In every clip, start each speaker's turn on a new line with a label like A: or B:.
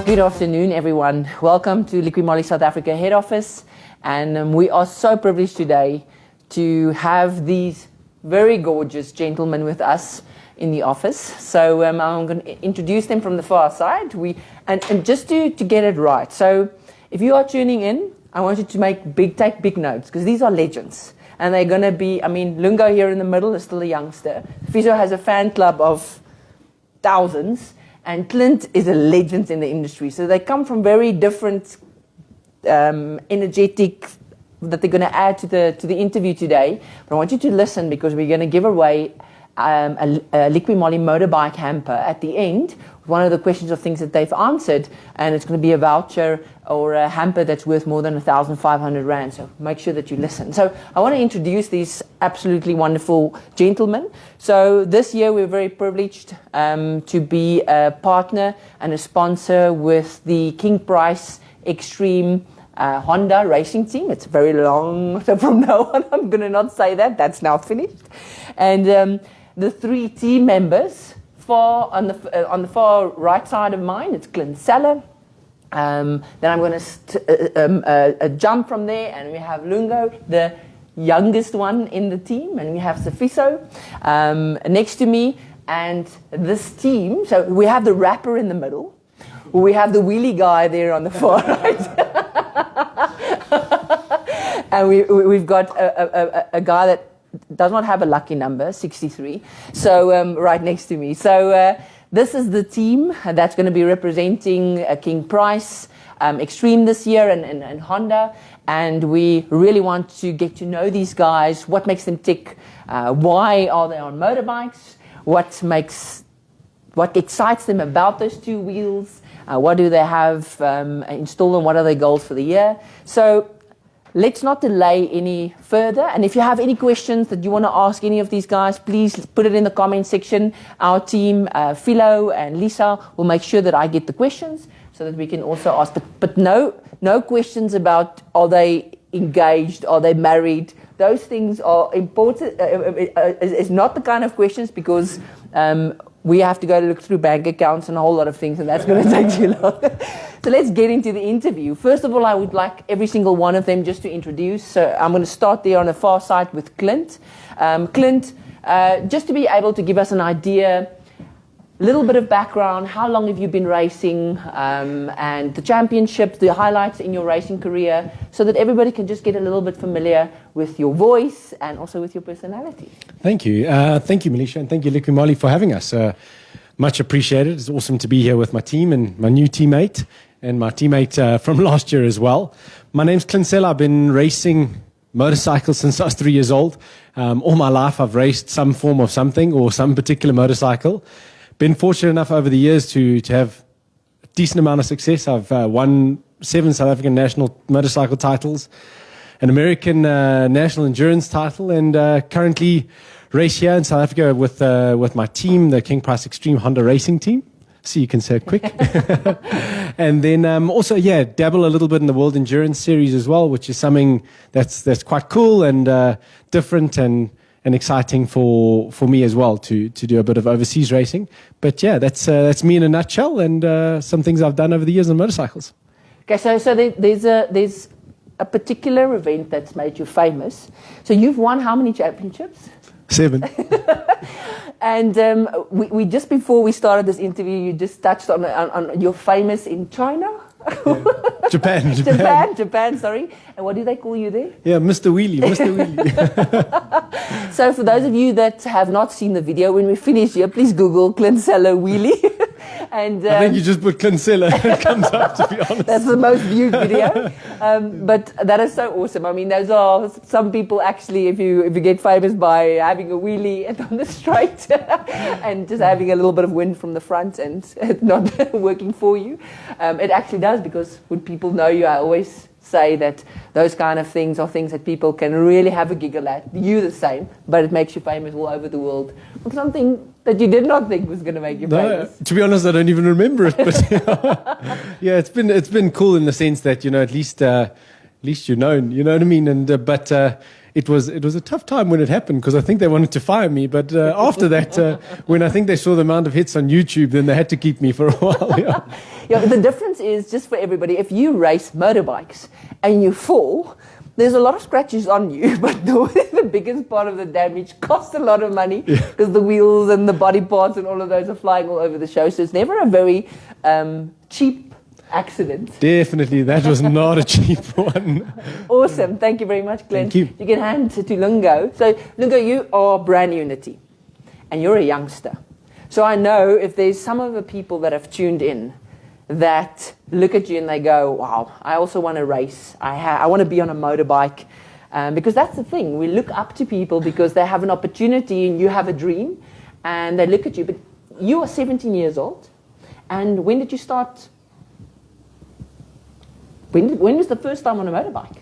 A: Good afternoon, everyone. Welcome to LIQUI MOLY South Africa head office. And we are so privileged today to have these very gorgeous gentlemen with us in the office. So I'm going to introduce them from the far side. And just to get it right. So if you are tuning in, I want you to take big notes, because these are legends. And they're going to be, Leungo here in the middle is still a youngster. Sifiso has a fan club of thousands. And Clint is a legend in the industry. So they come from very different energetic that they're going to add to the interview today. But I want you to listen, because we're going to give away a LIQUI MOLY motorbike hamper at the end. One of the questions of things that they've answered, and it's going to be a voucher or a hamper that's worth more than 1,500 Rand. So make sure that you listen. So I want to introduce these absolutely wonderful gentlemen. So this year we're very privileged to be a partner and a sponsor with the King Price Extreme Honda racing team. It's very long, so from now on I'm going to not say that. That's now finished. And the three team members on the far right side of mine, it's Clint Seller. Then I'm going to jump from there, and we have Leungo, the youngest one in the team, and we have Sifiso next to me. And this team, so we have the rapper in the middle, we have the wheelie guy there on the far right, and we've got a guy that does not have a lucky number, 63, so right next to me. So this is the team that's going to be representing King Price Extreme this year and Honda. And we really want to get to know these guys, what makes them tick, why are they on motorbikes, what excites them about those two wheels, what do they have installed, and what are their goals for the year. So let's not delay any further. And if you have any questions that you want to ask any of these guys, please put it in the comment section. Our team, Philo and Lisa, will make sure that I get the questions so that we can also ask. But no questions about are they engaged, are they married. Those things are important. It's not the kind of questions, because we have to go to look through bank accounts and a whole lot of things, and that's going to take too long. So let's get into the interview. First of all, I would like every single one of them just to introduce. So I'm going to start there on the far side with Clint. Clint, just to be able to give us an idea, a little bit of background, how long have you been racing, and the championships, the highlights in your racing career, so that everybody can just get a little bit familiar with your voice and also with your personality.
B: Thank you. Thank you, Melisha, and thank you, LIQUI MOLY, for having us. Much appreciated. It's awesome to be here with my team and my new teammate and my teammate from last year as well. My name's Clint Seller. I've been racing motorcycles since I was 3 years old. All my life I've raced some form of something or some particular motorcycle. Been fortunate enough over the years to have a decent amount of success. I've won 7 South African national motorcycle titles, an American national endurance title, and currently race here in South Africa with my team, the King Price Extreme Honda Racing Team. So you can say it quick. And then also, dabble a little bit in the World Endurance Series as well, which is something that's quite cool and different and exciting for me as well to do a bit of overseas racing. But yeah, that's me in a nutshell, and some things I've done over the years on motorcycles.
A: Okay, so there's a particular event that's made you famous. So you've won how many championships?
B: 7.
A: And we just before we started this interview, you just touched on you're famous in China.
B: Yeah. Japan,
A: sorry. And what do they call you there?
B: Yeah, Mr. Wheelie.
A: So for those of you that have not seen the video, when we finish here, please Google Clint Seller Wheelie. And
B: I think you just put Clint Seller and it comes up, to be honest.
A: That's the most viewed video. But that is so awesome. I mean, those are some people actually, if you get famous by having a wheelie on the straight and just having a little bit of wind from the front and it not working for you. It actually does, because when people know you, I always say that those kind of things are things that people can really have a giggle at. You the same, but it makes you famous all over the world for something that you did not think was going to make you famous.
B: To be honest, I don't even remember it. But yeah, it's been cool in the sense that, at least you're known. You know what I mean? And but it was a tough time when it happened, because I think they wanted to fire me. But after that, when I think they saw the amount of hits on YouTube, then they had to keep me for a while. Yeah.
A: Yeah, the difference is, just for everybody, if you race motorbikes and you fall, there's a lot of scratches on you, but the biggest part of the damage costs a lot of money because the wheels and the body parts and all of those are flying all over the show. So it's never a very cheap accident.
B: Definitely, that was not a cheap one.
A: Awesome. Thank you very much, Clint.
B: Thank you.
A: You can hand to Leungo. So, Leungo, you are brand new in the team, and you're a youngster. So I know if there's some of the people that have tuned in that look at you and they go, wow, I also want to race. I want to be on a motorbike. Because that's the thing. We look up to people because they have an opportunity and you have a dream. And they look at you. But you are 17 years old. And when did you start? When was the first time on a motorbike?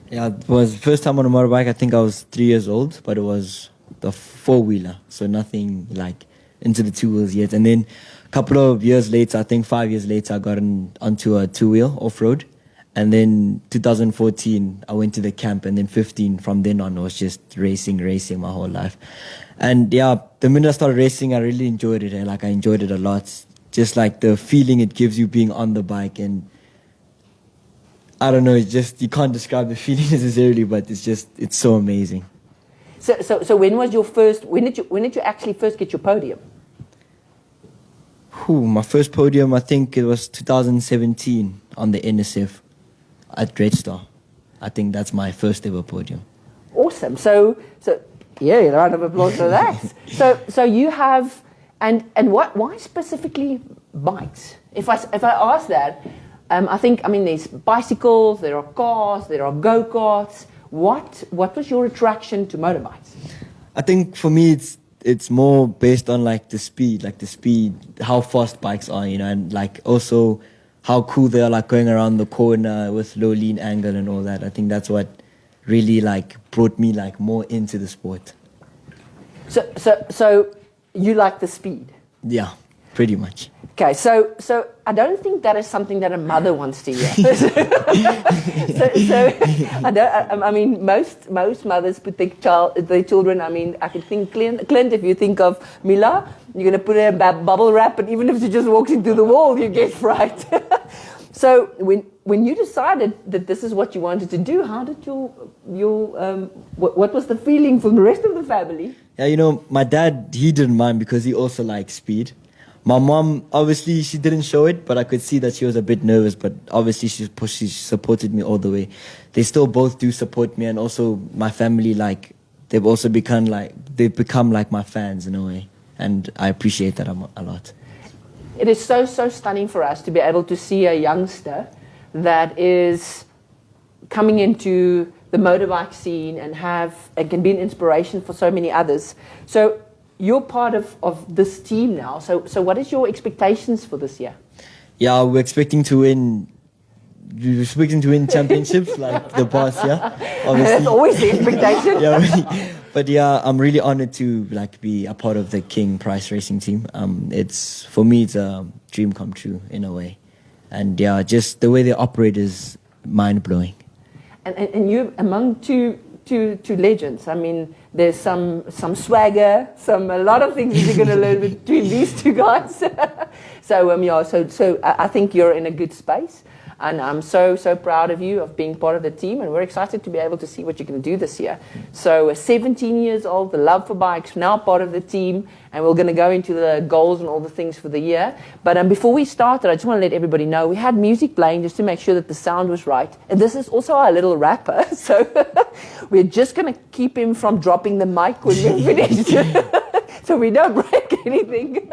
C: Yeah, it was the first time on a motorbike. I think I was 3 years old, but it was the four-wheeler. So nothing like into the two wheels yet. And then a couple of years later, I think 5 years later, I got onto a two-wheel off-road. And then 2014, I went to the camp. And then 15, from then on, I was just racing my whole life. And yeah, the minute I started racing, I really enjoyed it. Like, I enjoyed it a lot. Just like the feeling it gives you being on the bike. And I don't know, it's just, you can't describe the feeling necessarily, but it's so amazing.
A: So when was your first, when did you actually first get your podium?
C: My first podium, I think it was 2017 on the NSF at Red Star. I think that's my first ever podium.
A: Awesome. So yeah, a round of applause for that. So you have, and why specifically bikes? If I ask that, I mean, there's bicycles, there are cars, there are go-karts. What was your attraction to motorbikes?
C: I think for me, it's more based on like the speed, how fast bikes are, and like also how cool they are, like going around the corner with low lean angle and all that. I think that's what really like brought me like more into the sport.
A: So you like the speed?
C: Yeah, pretty much.
A: Okay, so I don't think that is something that a mother wants to hear. I mean, most mothers put their children. I mean, I could think Clint. If you think of Mila, you're gonna put her in bubble wrap, and even if she just walks into the wall, you get fright. So when you decided that this is what you wanted to do, how did what was the feeling from the rest of the family?
C: Yeah, my dad, he didn't mind because he also liked speed. My mom, obviously, she didn't show it, but I could see that she was a bit nervous. But obviously, she supported me all the way. They still both do support me, and also my family, like they've become like my fans in a way, and I appreciate that a lot.
A: It is so stunning for us to be able to see a youngster that is coming into the motorbike scene and can be an inspiration for so many others. So you're part of this team now. So what is your expectations for this year? Yeah,
C: we're expecting to win championships like the past year. Obviously.
A: That's always the expectation.
C: Yeah, but yeah, I'm really honored to like be a part of the King Price Racing team. For me, it's a dream come true in a way. And yeah, just the way they operate is mind blowing.
A: And you're among two legends. I mean, there's some swagger, a lot of things that you're going to learn between these two guys. So I think you're in a good space, and I'm so proud of you of being part of the team, and we're excited to be able to see what you can do this year. So 17 years old, the love for bikes, now part of the team, and we're going to go into the goals and all the things for the year. But before we started, I just want to let everybody know we had music playing just to make sure that the sound was right. And this is also our little rapper, so we're just going to keep him from dropping the mic when we're finished. So we don't break anything.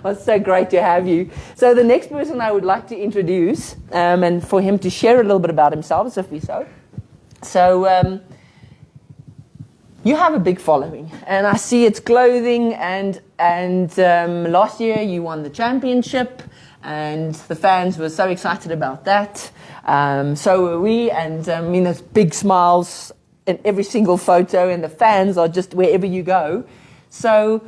A: Well, it's so great to have you. So the next person I would like to introduce, and for him to share a little bit about himself, is Sifiso. So you have a big following, and I see it's clothing, and last year you won the championship, and the fans were so excited about that. So were we, and I mean, there's big smiles in every single photo, and the fans are just wherever you go. So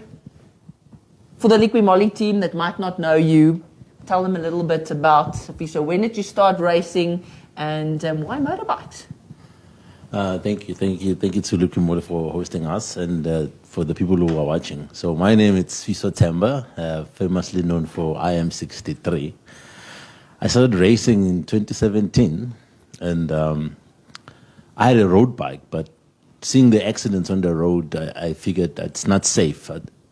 A: for the LIQUI MOLY team that might not know you, tell them a little bit about Sifiso. When did you start racing, and why motorbikes?
D: Thank you to LIQUI MOLY for hosting us, and for the people who are watching. So my name is Sifiso Themba, famously known for IM63. I started racing in 2017, and I had a road bike, but seeing the accidents on the road, I figured it's not safe,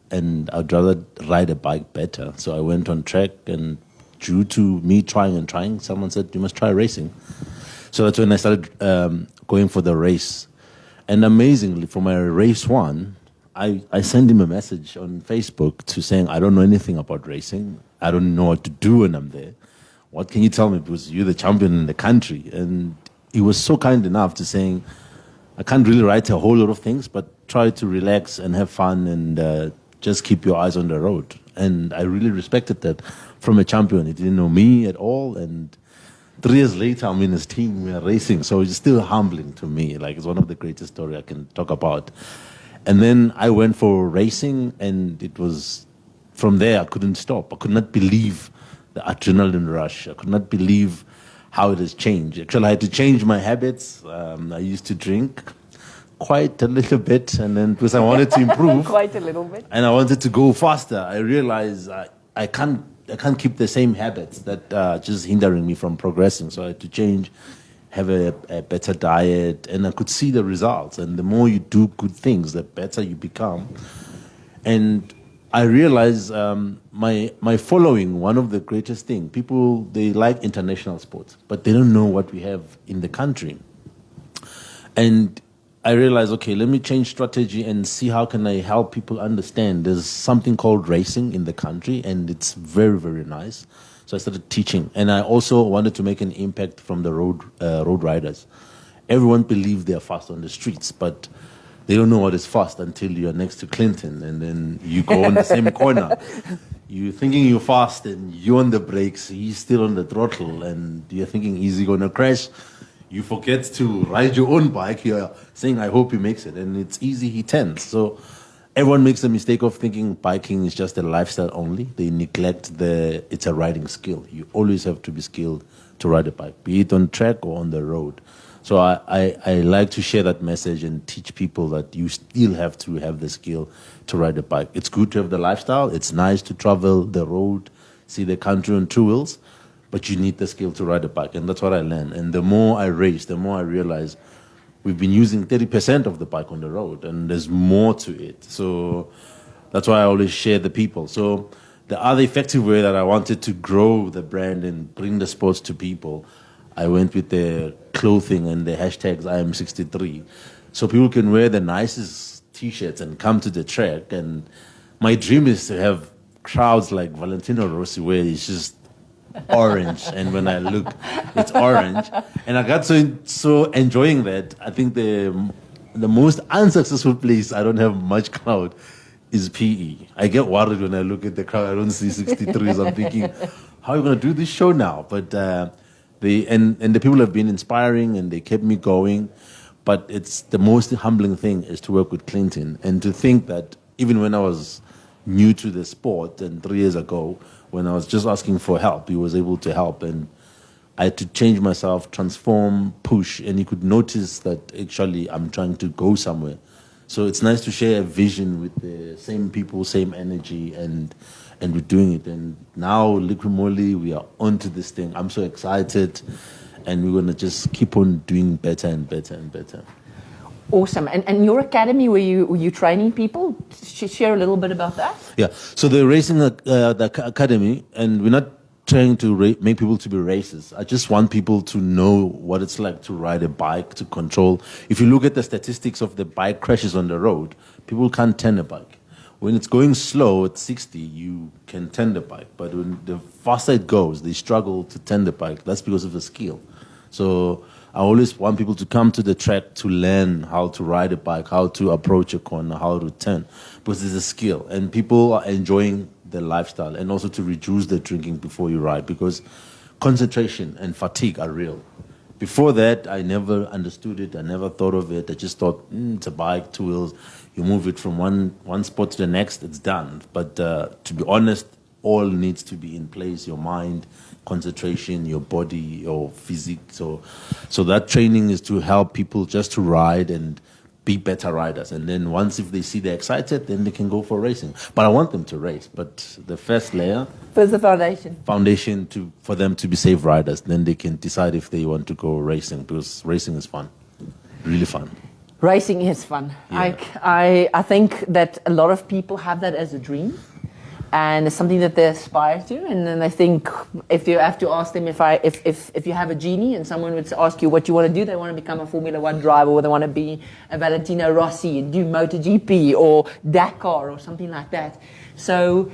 D: and I'd rather ride a bike better. So I went on track, and due to me trying and trying, someone said, you must try racing. So that's when I started going for the race. And amazingly, for my race one, I sent him a message on Facebook to saying, I don't know anything about racing. I don't know what to do when I'm there. What can you tell me? Because you're the champion in the country. And he was so kind enough to saying, I can't really write a whole lot of things, but try to relax and have fun and just keep your eyes on the road. And I really respected that from a champion. He didn't know me at all. And 3 years later, I'm in his team, we are racing. So it's still humbling to me. Like, it's one of the greatest stories I can talk about. And then I went for racing, and it was, from there, I couldn't stop. I could not believe the adrenaline rush. I could not believe how it has changed. Actually, I had to change my habits. I used to drink quite a little bit, and then because I wanted to improve.
A: Quite a little bit.
D: And I wanted to go faster. I realized I can't keep the same habits that just hindering me from progressing. So I had to change, have a better diet, and I could see the results. And the more you do good things, the better you become. And I realized my following, one of the greatest things, people, they like international sports, but they don't know what we have in the country. And I realized, okay, let me change strategy and see how can I help people understand there's something called racing in the country, and it's very, very nice. So I started teaching, and I also wanted to make an impact from the road riders. Everyone believes they are fast on the streets, but they don't know what is fast until you're next to Clinton, and then you go on the same corner. You're thinking you're fast, and you're on the brakes, he's still on the throttle, and you're thinking, is he going to crash? You forget to ride your own bike. You're saying, I hope he makes it. And it's easy, he tends. So everyone makes the mistake of thinking biking is just a lifestyle only. They neglect it's a riding skill. You always have to be skilled to ride a bike, be it on track or on the road. So I like to share that message and teach people that you still have to have the skill to ride a bike. It's good to have the lifestyle. It's nice to travel the road, see the country on two wheels. But you need the skill to ride a bike, and that's what I learned. And the more I race, the more I realize we've been using 30% of the bike on the road, and there's more to it. So that's why I always share the people. So the other effective way that I wanted to grow the brand and bring the sports to people, I went with the clothing and the hashtags I am 63. So people can wear the nicest T-shirts and come to the track. And my dream is to have crowds like Valentino Rossi, where it's just orange, and when I look, it's orange, and I got so enjoying that. I think the most unsuccessful place I don't have much crowd is PE. I get worried when I look at the crowd. I don't see 63s. I'm thinking, how are you going to do this show now? But the people have been inspiring, and they kept me going. But it's the most humbling thing is to work with Clinton, and to think that even when I was new to the sport, and 3 years ago, when I was just asking for help, he was able to help, and I had to change myself, transform, push, and he could notice that actually I'm trying to go somewhere. So it's nice to share a vision with the same people, same energy, and we're doing it. And now, LIQUI MOLY, we are onto this thing. I'm so excited, and we're going to just keep on doing better and better and better.
A: Awesome. And your academy, were you training people? Share a little bit about that.
D: Yeah. So the racing the academy, and we're not trying to make people to be racers. I just want people to know what it's like to ride a bike, to control. If you look at the statistics of the bike crashes on the road, people can't turn a bike. When it's going slow at 60, you can turn the bike. But when the faster it goes, they struggle to turn the bike. That's because of the skill. So I always want people to come to the track to learn how to ride a bike, how to approach a corner, how to turn, because it's a skill. And people are enjoying the lifestyle, and also to reduce the drinking before you ride, because concentration and fatigue are real. Before that, I never understood it. I never thought of it. I just thought, it's a bike, two wheels. You move it from one spot to the next, it's done. But to be honest, all needs to be in place, your mind, concentration, your body, your physique. So that training is to help people just to ride and be better riders. And then once if they see they're excited, then they can go for racing. But I want them to race. But the first layer,
A: First the foundation.
D: for them to be safe riders, then they can decide if they want to go racing, because racing is fun, really fun.
A: Racing is fun.
D: Yeah.
A: I think that a lot of people have that as a dream, and it's something that they aspire to. And then I think if you have to ask them, if you have a genie and someone would ask you what you want to do, they want to become a Formula One driver, or they want to be a Valentino Rossi and do MotoGP or Dakar or something like that. So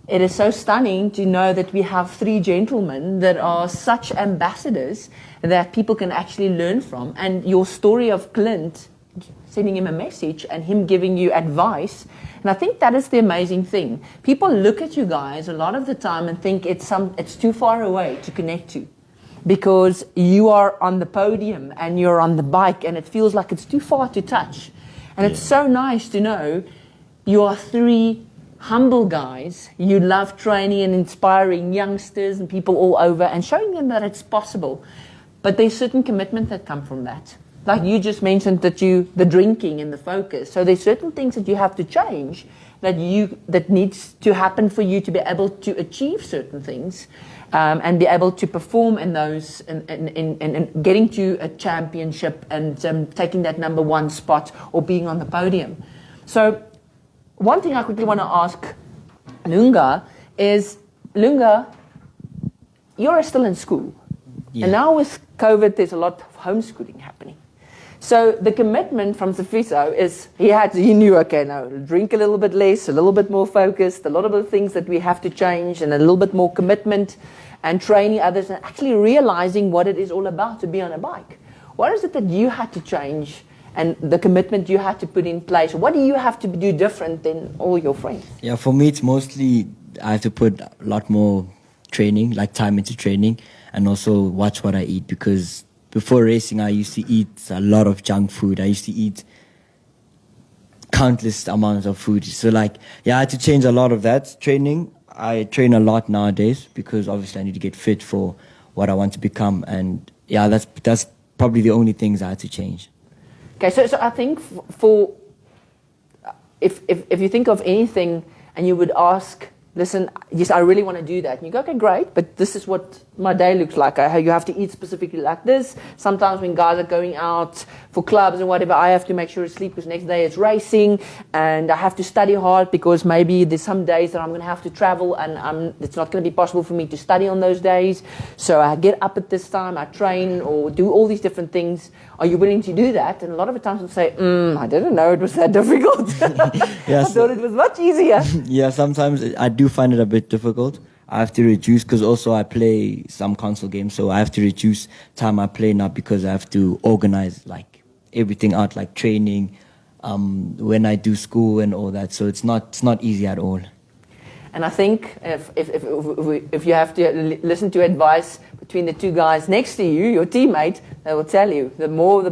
A: it is so stunning to know that we have three gentlemen that are such ambassadors that people can actually learn from. And your story of Clint sending him a message and him giving you advice, and I think that is the amazing thing. People look at you guys a lot of the time and think it's too far away to connect to, because you are on the podium and you're on the bike and it feels like it's too far to touch. And it's so nice to know you are three humble guys. You love training and inspiring youngsters and people all over and showing them that it's possible. But there's certain commitment that come from that. Like you just mentioned that the drinking and the focus. So there's certain things that you have to change that needs to happen for you to be able to achieve certain things, and be able to perform in those, and getting to a championship and taking that #1 spot or being on the podium. So one thing I quickly want to ask Leungo is, Leungo, you're still in school.
C: Yeah.
A: And now with COVID, there's a lot of homeschooling happening. So the commitment from Sifiso is he knew, okay, now drink a little bit less, a little bit more focused, a lot of the things that we have to change, and a little bit more commitment and training others and actually realizing what it is all about to be on a bike. What is it that you had to change and the commitment you had to put in place? What do you have to do different than all your friends?
C: Yeah, for me, it's mostly I have to put a lot more training, like time into training, and also watch what I eat, because before racing, I used to eat a lot of junk food. I used to eat countless amounts of food. So I had to change a lot of that. Training, I train a lot nowadays because obviously I need to get fit for what I want to become. And yeah, that's probably the only things I had to change.
A: Okay, so I think if you think of anything and you would ask, listen, yes, I really want to do that. And you go, okay, great, but this is what my day looks like. You have to eat specifically like this. Sometimes when guys are going out for clubs and whatever, I have to make sure to sleep because next day it's racing, and I have to study hard because maybe there's some days that I'm going to have to travel and it's not going to be possible for me to study on those days. So I get up at this time, I train or do all these different things. Are you willing to do that? And a lot of the times I'll say, I didn't know it was that difficult.
C: Yes.
A: I thought it was much easier.
C: Yeah, sometimes I do find it a bit difficult. I have to reduce because also I play some console games, so I have to reduce time I play now because I have to organize everything out, like training, when I do school and all that. So it's not easy at all.
A: And I think if you have to listen to advice between the two guys next to you, your teammate, they will tell you the more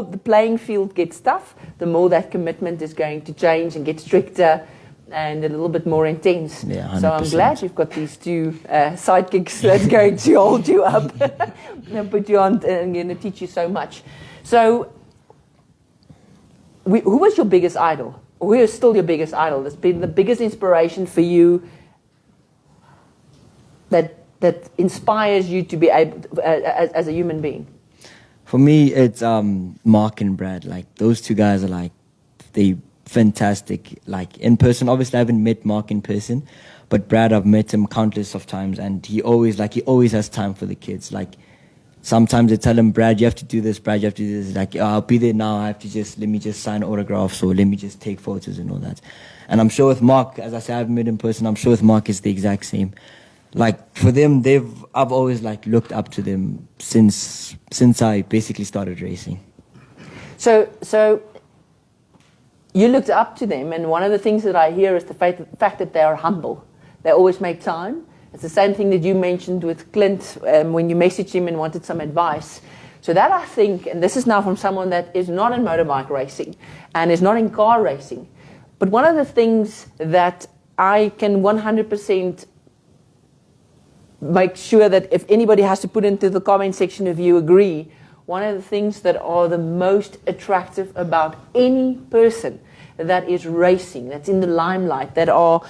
A: the playing field gets tough, the more that commitment is going to change and get stricter and a little bit more intense.
C: Yeah,
A: so I'm glad you've got these two sidekicks that's going to hold you up and put you on and going to teach you so much. So who was your biggest idol? Who is still your biggest idol? That's been the biggest inspiration for you that inspires you to be able to, as a human being?
C: For me, it's Mark and Brad. Those two guys are they fantastic. In person, obviously I haven't met Mark in person, but Brad, I've met him countless of times, and he always has time for the kids. Sometimes they tell him, Brad, you have to do this, Brad, you have to do this. I'll be there now, let me just sign autographs or let me just take photos and all that. And I'm sure with Mark, as I said, I haven't met him in person, I'm sure with Mark it's the exact same. For them, I've always looked up to them since I basically started racing.
A: So you looked up to them, and one of the things that I hear is the fact that they are humble. They always make time. It's the same thing that you mentioned with Clint when you messaged him and wanted some advice. So that I think, and this is now from someone that is not in motorbike racing and is not in car racing, but one of the things that I can 100% make sure that if anybody has to put into the comment section if you agree, one of the things that are the most attractive about any person that is racing, that's in the limelight, that are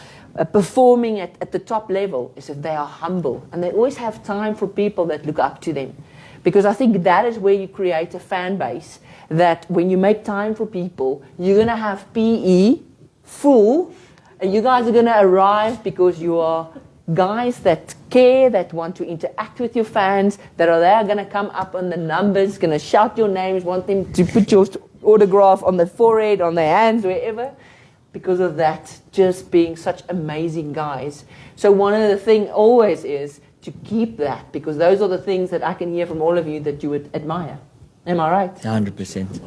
A: performing at the top level, is that they are humble. And they always have time for people that look up to them. Because I think that is where you create a fan base, that when you make time for people, you're going to have PE full, and you guys are going to arrive because you are guys that care, that want to interact with your fans, that are there, going to come up on the numbers, going to shout your names, want them to put your autograph on the forehead, on their hands, wherever, because of that, just being such amazing guys. So one of the things always is to keep that, because those are the things that I can hear from all of you that you would admire. Am I right?
C: 100%.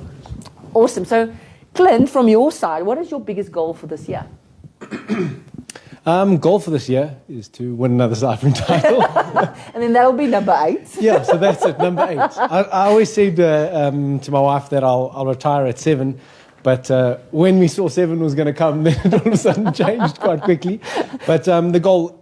A: Awesome. So, Clint, from your side, what is your biggest goal for this year?
B: Goal for this year is to win another Cycling title.
A: And then that'll be number 8.
B: Yeah, so that's it, number 8. I always said to my wife that I'll retire at 7, but when we saw 7 was going to come, then it all of a sudden changed quite quickly. But the goal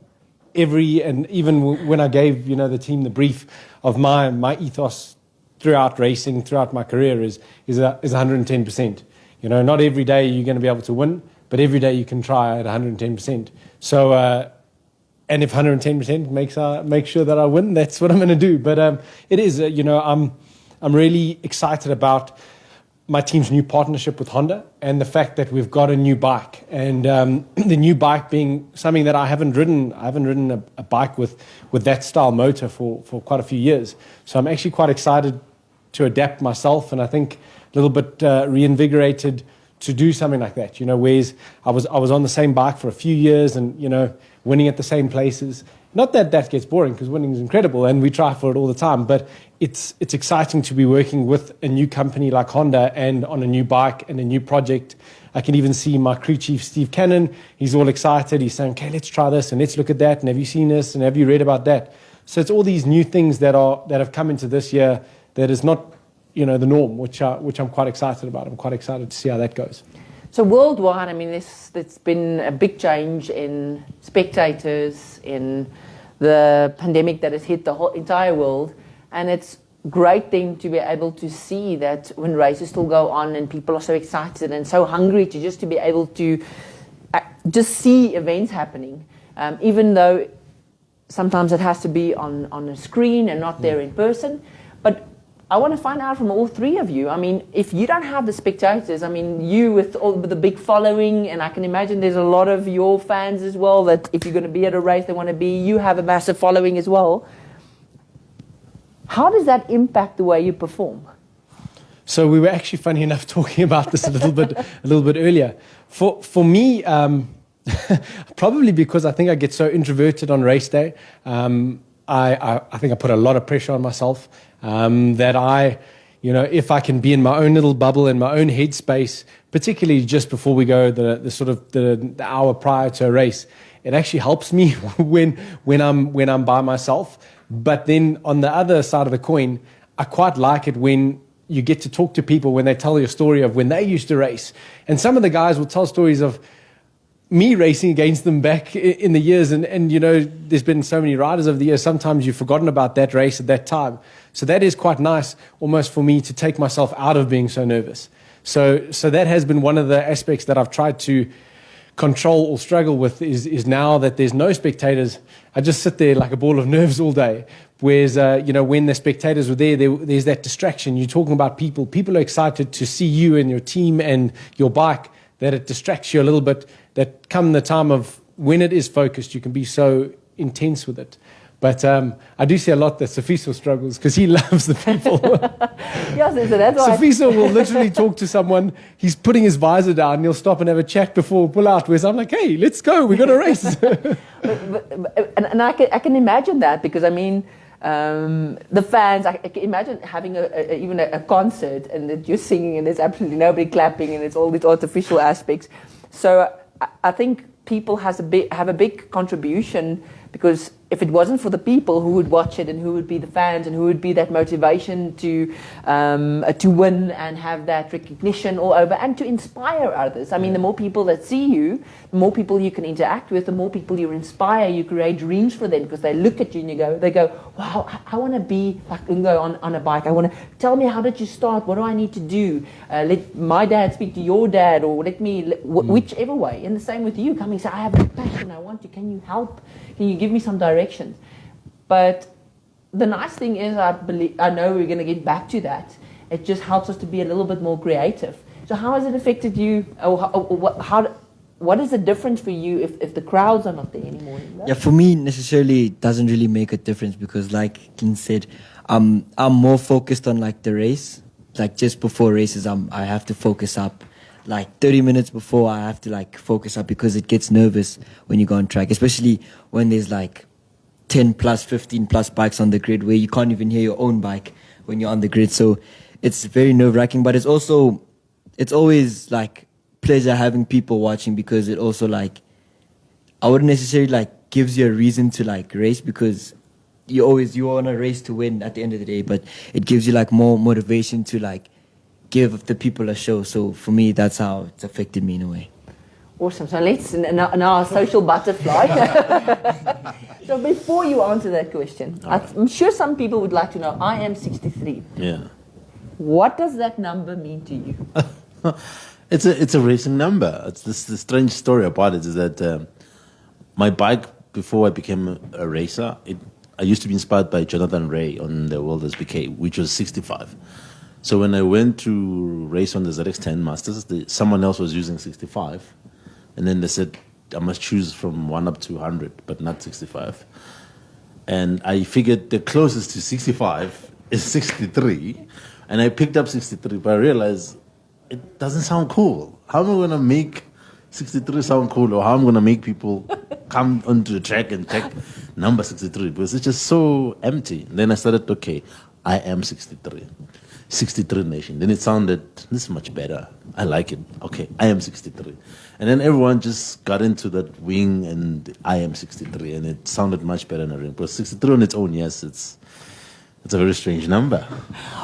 B: even when I gave the team the brief of my ethos throughout racing, throughout my career is 110%. Not every day you're going to be able to win, but every day you can try at 110%. So, and if 110% makes sure that I win, that's what I'm going to do. But it is, I'm really excited about my team's new partnership with Honda and the fact that we've got a new bike, and the new bike being something that I haven't ridden. I haven't ridden a bike with that style motor for quite a few years. So I'm actually quite excited to adapt myself, and I think a little bit reinvigorated to do something like that. Whereas I was on the same bike for a few years and, winning at the same places. Not that gets boring, because winning is incredible and we try for it all the time, but it's exciting to be working with a new company like Honda and on a new bike and a new project. I can even see my crew chief, Steve Cannon. He's all excited. He's saying, okay, let's try this and let's look at that. And have you seen this? And have you read about that? So it's all these new things that have come into this year that is not the norm, which I'm quite excited about. I'm quite excited to see how that goes.
A: So worldwide, there's been a big change in spectators, in the pandemic that has hit the whole entire world, and it's great then to be able to see that when races still go on and people are so excited and so hungry to be able to just see events happening, even though sometimes it has to be on a screen and not there in person. But I want to find out from all three of you. If you don't have the spectators, you with the big following, and I can imagine there's a lot of your fans as well, that if you're going to be at a race, they want to be, you have a massive following as well. How does that impact the way you perform?
B: So we were actually, funny enough, talking about this a little bit earlier. For me, probably because I think I get so introverted on race day, I think I put a lot of pressure on myself. That if I can be in my own little bubble, in my own headspace, particularly just before we go, the hour prior to a race, it actually helps me when I'm by myself. But then on the other side of the coin, I quite like it when you get to talk to people when they tell you a story of when they used to race. And some of the guys will tell stories of me racing against them back in the years, and there's been so many riders over the years, sometimes you've forgotten about that race at that time. So that is quite nice almost for me to take myself out of being so nervous. So that has been one of the aspects that I've tried to control or struggle with is now that there's no spectators, I just sit there like a ball of nerves all day. Whereas, when the spectators were there's that distraction. You're talking about people. People are excited to see you and your team and your bike, that it distracts you a little bit, that come the time of when it is focused, you can be so intense with it. But I do see a lot that Sifiso struggles because he loves the people.
A: Yes, so that's why.
B: Sifiso will literally talk to someone. He's putting his visor down and he'll stop and have a chat before we pull out. Whereas I'm like, hey, let's go. We're going to race.
A: and I can imagine that because, the fans, I can imagine having even a concert and that you're singing and there's absolutely nobody clapping and it's all these artificial aspects. So I think people have a big contribution because if it wasn't for the people who would watch it and who would be the fans and who would be that motivation to win and have that recognition all over and to inspire others. I mean, the more people that see you, the more people you can interact with, the more people you inspire, you create dreams for them because they look at you and they go, wow, I want to be like Leungo on a bike. I want to tell me, how did you start? What do I need to do? Let my dad speak to your dad, or whichever way. And the same with you, coming say, I have a passion, I want to, can you help? Can you give me some directions? But the nice thing is, I know we're going to get back to that. It just helps us to be a little bit more creative. So how has it affected you? What is the difference for you if the crowds are not there anymore?
C: Yeah, for me, necessarily, it doesn't really make a difference because, like Clint said, I'm more focused on like the race. Like just before races, I have to focus up. Like 30 minutes before, I have to like focus up because it gets nervous when you go on track, especially when there's like 10 plus, 15 plus bikes on the grid where you can't even hear your own bike when you're on the grid. So it's very nerve-wracking, but it's always like pleasure having people watching because it also like, I wouldn't necessarily like gives you a reason to like race because you want to race to win at the end of the day, but it gives you like more motivation to like give the people a show. So for me, that's how it's affected me in a way.
A: Awesome. So let's now social butterfly. So before you answer that question, I'm sure some people would like to know, I am 63.
D: Yeah.
A: What does that number mean to you?
D: It's a racing number. It's the strange story about it is that my bike, before I became a racer, I used to be inspired by Jonathan Ray on the World SBK, which was 65. So when I went to race on the ZX10 Masters, someone else was using 65. And then they said, I must choose from 1 up to 100, but not 65. And I figured the closest to 65 is 63. And I picked up 63, but I realized it doesn't sound cool. How am I going to make 63 sound cool? Or how am I going to make people come onto the track and check number 63? Because it's just so empty. And then I started, okay, I am 63. 63 Nation. Then it sounded, this is much better. I like it. Okay, I am 63. And then everyone just got into that wing and I am 63. And it sounded much better in the ring. But 63 on its own, yes, it's a very strange number.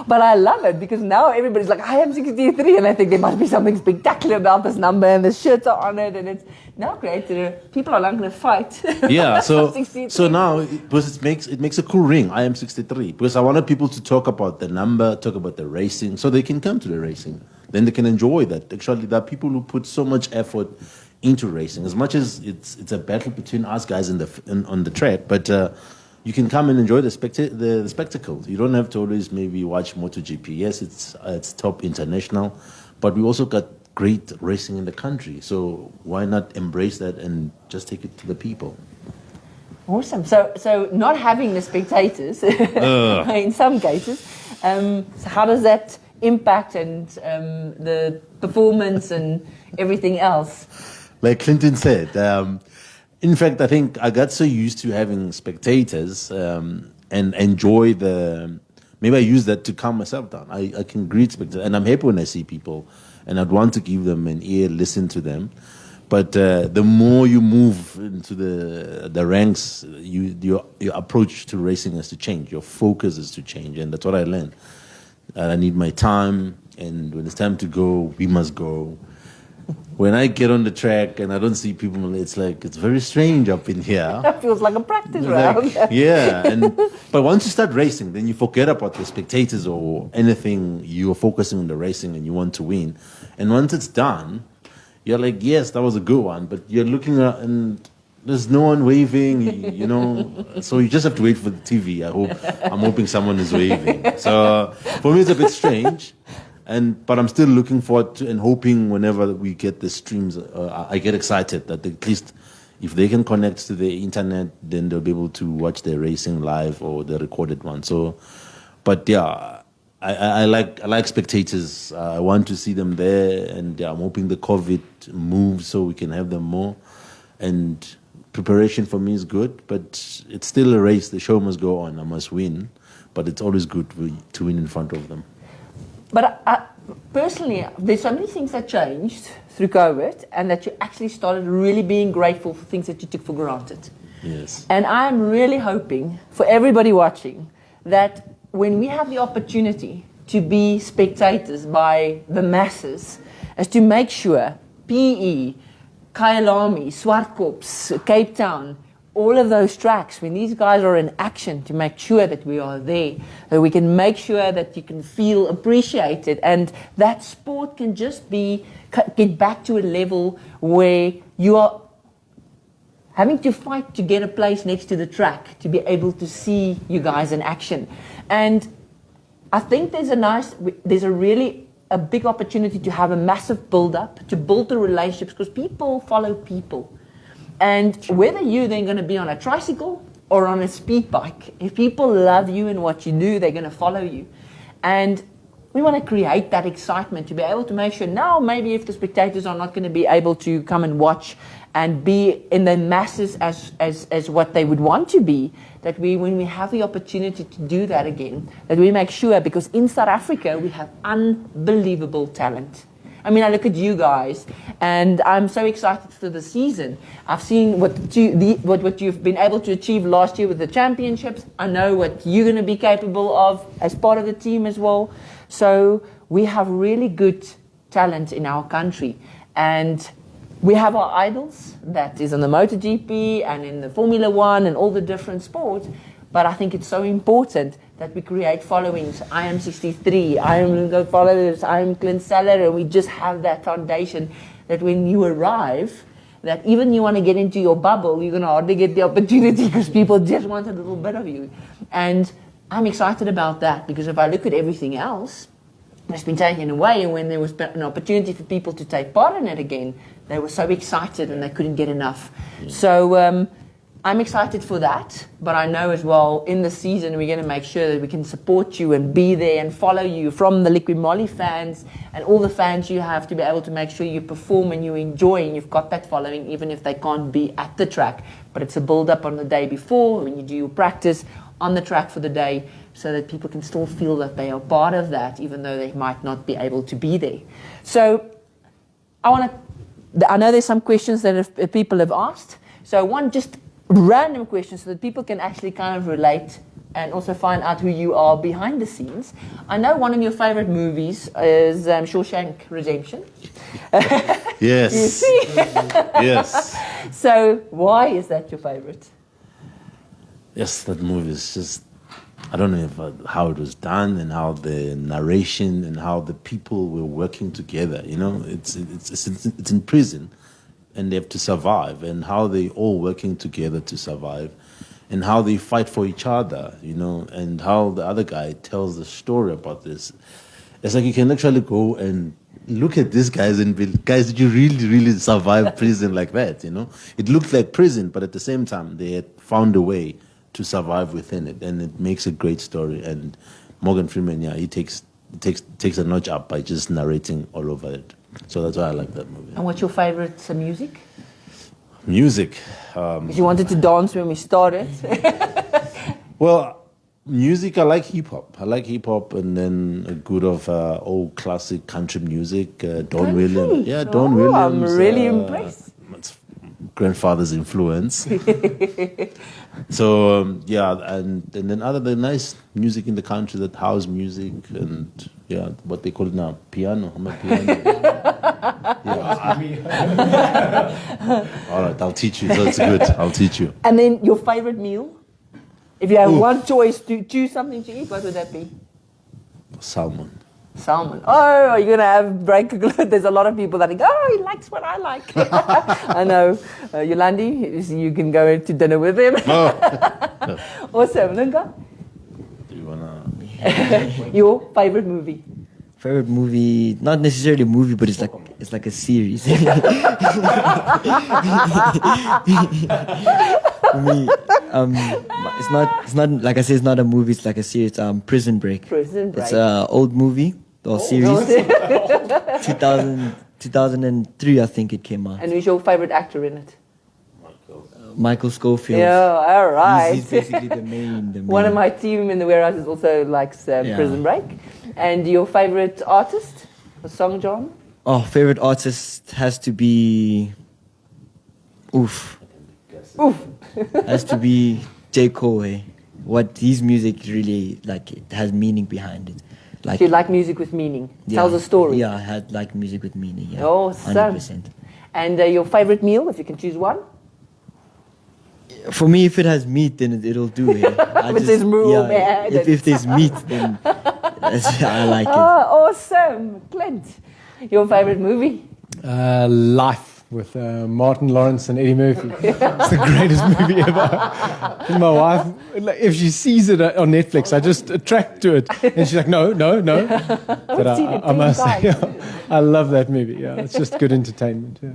A: But I love it because now everybody's like, I am 63. And I think there must be something spectacular about this number. And the shirts are on it. And it's now created, people are not going to fight.
D: Yeah, so now, because it makes a cool ring, I am 63. Because I wanted people to talk about the number, talk about the racing, so they can come to the racing. Then they can enjoy that. Actually, there are people who put so much effort into racing. As much as it's a battle between us guys on the track, but you can come and enjoy the spectacle. You don't have to always maybe watch MotoGP. Yes, it's top international, but we also got great racing in the country. So why not embrace that and just take it to the people?
A: Awesome. So not having the spectators in some cases. So how does that impact and the performance and everything else?
D: Like Clinton said, in fact, I think I got so used to having spectators and enjoy maybe I use that to calm myself down. I can greet spectators, and I'm happy when I see people, and I'd want to give them an ear, listen to them. But the more you move into the ranks, your approach to racing has to change. Your focus is to change, and that's what I learned. I need my time, and when it's time to go, we must go. When I get on the track and I don't see people, it's very strange up in here.
A: That feels like a practice round.
D: Yeah, but once you start racing, then you forget about the spectators or anything. You're focusing on the racing and you want to win. And once it's done, you're like, yes, that was a good one, but you're looking at and there's no one waving, So you just have to wait for the TV. I'm hoping someone is waving. So for me, it's a bit strange. But I'm still looking forward to and hoping whenever we get the streams, I get excited that at least if they can connect to the internet, then they'll be able to watch the racing live or the recorded one. So, but yeah, I like spectators. I want to see them there, and I'm hoping the COVID moves so we can have them more. And preparation for me is good, but it's still a race. The show must go on. I must win, but it's always good to win in front of them.
A: But personally, there's so many things that changed through COVID and that you actually started really being grateful for things that you took for granted.
D: Yes.
A: And I'm really hoping for everybody watching that when we have the opportunity to be spectators by the masses, is to make sure PE, Kyalami, Swartkops, Cape Town, all of those tracks, when these guys are in action, to make sure that we are there, that we can make sure that you can feel appreciated, and that sport can just get back to a level where you are having to fight to get a place next to the track to be able to see you guys in action. And I think there's a big opportunity to have a massive build-up, to build the relationships, because people follow people. And whether you're then going to be on a tricycle or on a speed bike, if people love you and what you do, they're going to follow you. And we want to create that excitement to be able to make sure now, maybe if the spectators are not going to be able to come and watch and be in the masses as what they would want to be, that when we have the opportunity to do that again, that we make sure, because in South Africa we have unbelievable talent. I mean, I look at you guys, and I'm so excited for the season. I've seen what you've been able to achieve last year with the championships. I know what you're going to be capable of as part of the team as well. So we have really good talent in our country, and we have our idols, that is in the MotoGP and in the Formula One and all the different sports. But I think it's so important that we create followings. I am 63, I am Leungo followers, I am Clint Seller, and we just have that foundation that when you arrive, that even you want to get into your bubble, you're going to hardly get the opportunity because people just want a little bit of you. And I'm excited about that, because if I look at everything else that's been taken away, and when there was an opportunity for people to take part in it again, they were so excited and they couldn't get enough. Yeah. So I'm excited for that, but I know as well in the season we're going to make sure that we can support you and be there and follow you, from the LIQUI MOLY fans and all the fans you have, to be able to make sure you perform and you enjoy and you've got that following, even if they can't be at the track. But it's a build-up on the day before, when you do your practice on the track for the day, so that people can still feel that they are part of that, even though they might not be able to be there. So I know there's some questions that people have asked. So one just random question, so that people can actually kind of relate and also find out who you are behind the scenes. I know one of your favorite movies is Shawshank Redemption.
D: Yes.
A: You see?
D: Yes.
A: So why is that your favorite?
D: Yes, that movie is just, I don't know how it was done, and how the narration and how the people were working together. You know, it's in prison, and they have to survive, and how they all working together to survive, and how they fight for each other, you know, and how the other guy tells the story about this. It's like you can actually go and look at these guys and be, guys, did you really, really survive prison like that, you know? It looked like prison, but at the same time, they had found a way to survive within it, and it makes a great story. And Morgan Freeman, yeah, he takes a notch up by just narrating all over it. So that's why I like that movie.
A: And what's your favorite music?
D: Music.
A: Because you wanted to dance when we started.
D: Well, music, I like hip hop. I like hip hop, and then a good of old classic country music. Don Williams. Yeah, Don Williams.
A: I'm really impressed.
D: It's grandfather's influence. So yeah, and then other than nice music in the country, that house music, and yeah, what they call it now, piano. I'm a piano. All right, I'll teach you. That's good. I'll teach you.
A: And then your favorite meal? If you have one choice to choose something to eat, what would that be?
D: Salmon.
A: Salmon. Oh, are you going to have break? There's a lot of people that think, oh, he likes what I like. I know. Yolandi, you can go to dinner with him.
D: Oh.
A: Awesome. Lunga?
D: Do you want to?
A: Your favorite movie?
C: Favorite movie, not necessarily a movie, but it's like a series. For me, it's not like I say, it's not a movie, it's like a series. Prison Break.
A: Prison Break.
C: It's an old movie or series. 2003, I think it came out.
A: And who's your favorite actor in it?
C: Michael Scofield.
A: Yeah, all right.
C: He's basically the main.
A: One of my team in the warehouse is also likes Prison Break. And your favorite artist, a song, John?
C: Oh, favorite artist has to be. Oof.
A: Oof.
C: Has to be J. Cole. Eh? What his music really like, it has meaning behind it. Like,
A: So you like music with meaning?
C: yeah,
A: Tells a story?
C: Yeah, I had like music with meaning. Yeah,
A: Awesome.
C: 100%.
A: And your favorite meal, if you can choose one?
C: For me, if it has meat, then it'll do. Eh?
A: If there's moo, man,
C: if there's meat, then I like it.
A: Oh, awesome. Clint, your favorite movie?
B: Life with Martin Lawrence and Eddie Murphy. It's the greatest movie ever. And my wife, like, if she sees it on Netflix, I just attract to it. And she's like, no. But
A: seen it
B: I must
A: 10
B: say,
A: times.
B: I love that movie. Yeah, it's just good entertainment. Yeah.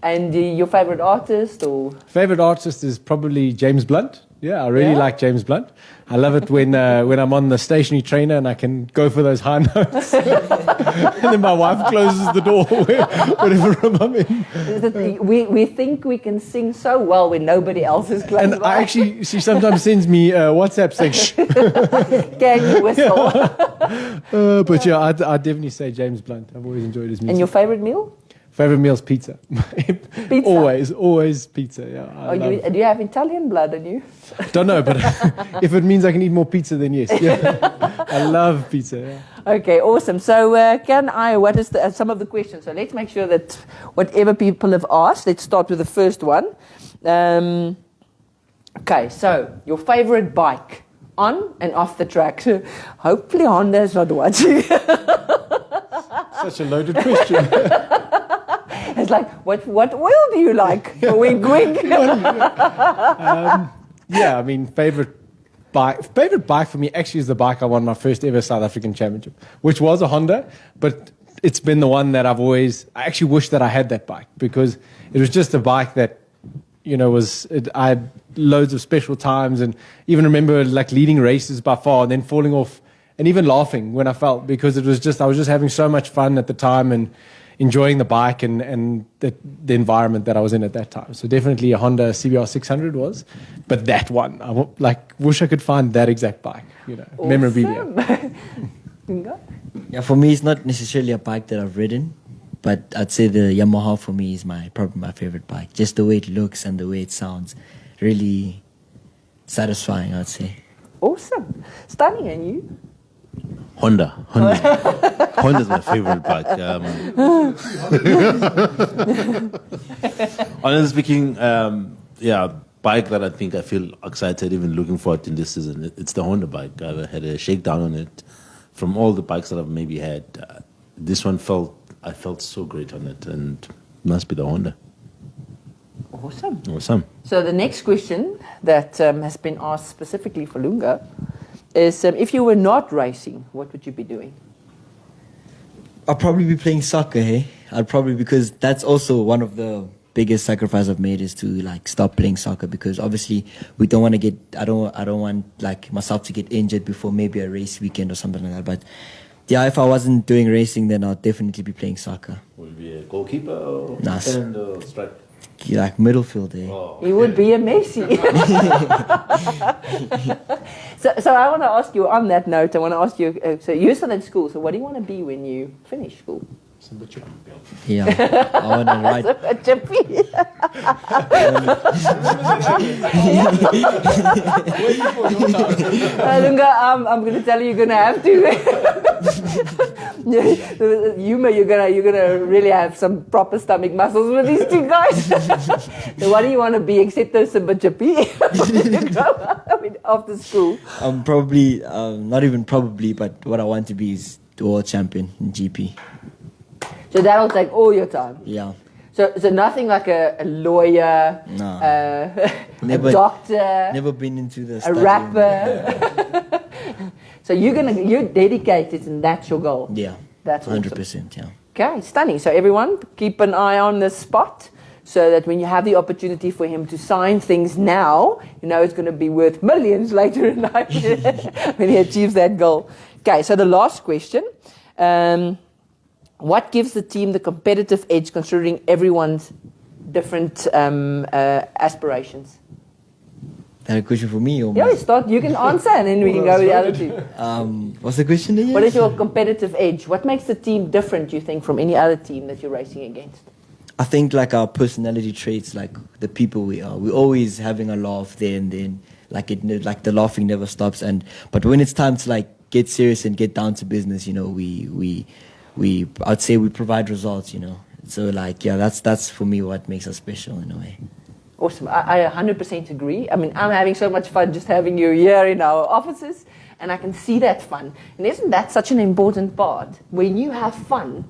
A: And your favorite artist or?
B: Favorite artist is probably James Blunt. Yeah, I really
A: Yeah?
B: like James Blunt. I love it when I'm on the stationary trainer and I can go for those high notes. And then my wife closes the door whatever room I'm in.
A: We think we can sing so well when nobody else is close
B: And
A: by.
B: she sometimes sends me WhatsApp saying, shh.
A: Can you whistle?
B: But yeah, I'd definitely say James Blunt. I've always enjoyed his music.
A: And your favorite meal?
B: Favorite meal's pizza. Always pizza. Yeah.
A: Do you have Italian blood in you?
B: Don't know, but if it means I can eat more pizza, then yes. Yeah. I love pizza. Yeah.
A: Okay, awesome. So what is some of the questions? So let's make sure that whatever people have asked, let's start with the first one. Okay, so your favorite bike on and off the track. Hopefully Honda's not watching.
B: Such a loaded question.
A: It's like, what oil do you like? Wink, wink.
B: Yeah, I mean, favorite bike for me actually is the bike I won my first ever South African championship, which was a Honda, but it's been the one that I actually wish that I had that bike, because it was just a bike that, I had loads of special times, and even remember like leading races by far and then falling off and even laughing when I felt, because I was just having so much fun at the time and enjoying the bike and the environment that I was in at that time. So definitely a Honda CBR 600 was, but that one, wish I could find that exact bike,
A: Awesome.
B: memorabilia.
C: Yeah, for me, it's not necessarily a bike that I've ridden, but I'd say the Yamaha for me is probably my favorite bike. Just the way it looks and the way it sounds, really satisfying, I'd say.
A: Awesome. Stunning, and you?
D: Honda. Honda's my favorite bike. Honestly speaking, bike that I feel excited, even looking forward in this season. It's the Honda bike. I had a shakedown on it. From all the bikes that I've maybe had, this one I felt so great on it, and it must be the Honda.
A: Awesome. So the next question that has been asked specifically for Leungo is, if you were not racing, what would you be doing?
C: I'd probably be playing soccer, hey? Because that's also one of the biggest sacrifice I've made, is to stop playing soccer, because obviously we don't want to I don't want myself to get injured before maybe a race weekend or something like that. But yeah, if I wasn't doing racing, then I'd definitely be playing soccer.
D: Would it be a goalkeeper or
C: defend
D: or striker?
C: Middle field, eh?
D: Oh.
A: He would be a Messi. So I want to ask you, on that note, so you're still in school, so what do you want to be when you finish school?
C: Yeah, I want to ride.
A: A chippy. I'm going to tell you, you're going to have to. You're gonna really have some proper stomach muscles with these two guys. So what do you want to be except those Simba chippy? After school.
C: Probably, not even probably, but what I want to be is the world champion in GP.
A: So that'll take all your time.
C: Yeah.
A: So nothing like a lawyer,
C: No.
A: a doctor,
C: Never been into the
A: a
C: studying.
A: rapper. So you're dedicated, and that's your goal.
C: Yeah.
A: That's awesome.
C: 100%. Yeah.
A: Okay, stunning. So everyone, keep an eye on this spot, so that when you have the opportunity for him to sign things now, it's going to be worth millions later in life when he achieves that goal. Okay, so the last question. What gives the team the competitive edge, considering everyone's different aspirations?
C: That a question for me? Or
A: Yeah, start. You can answer, and then we can go with the other two.
C: What's the question again?
A: What is your competitive edge? What makes the team different, you think, from any other team that you're racing against?
C: I think like our personality traits, like the people we are, we're always having a laugh there and then, like the laughing never stops. But when it's time to like get serious and get down to business, you know, I'd say we provide results, you know. So like, yeah, that's for me what makes us special in a way.
A: Awesome. I 100% agree. I mean, I'm having so much fun just having you here in our offices, and I can see that fun. And isn't that such an important part? When you have fun,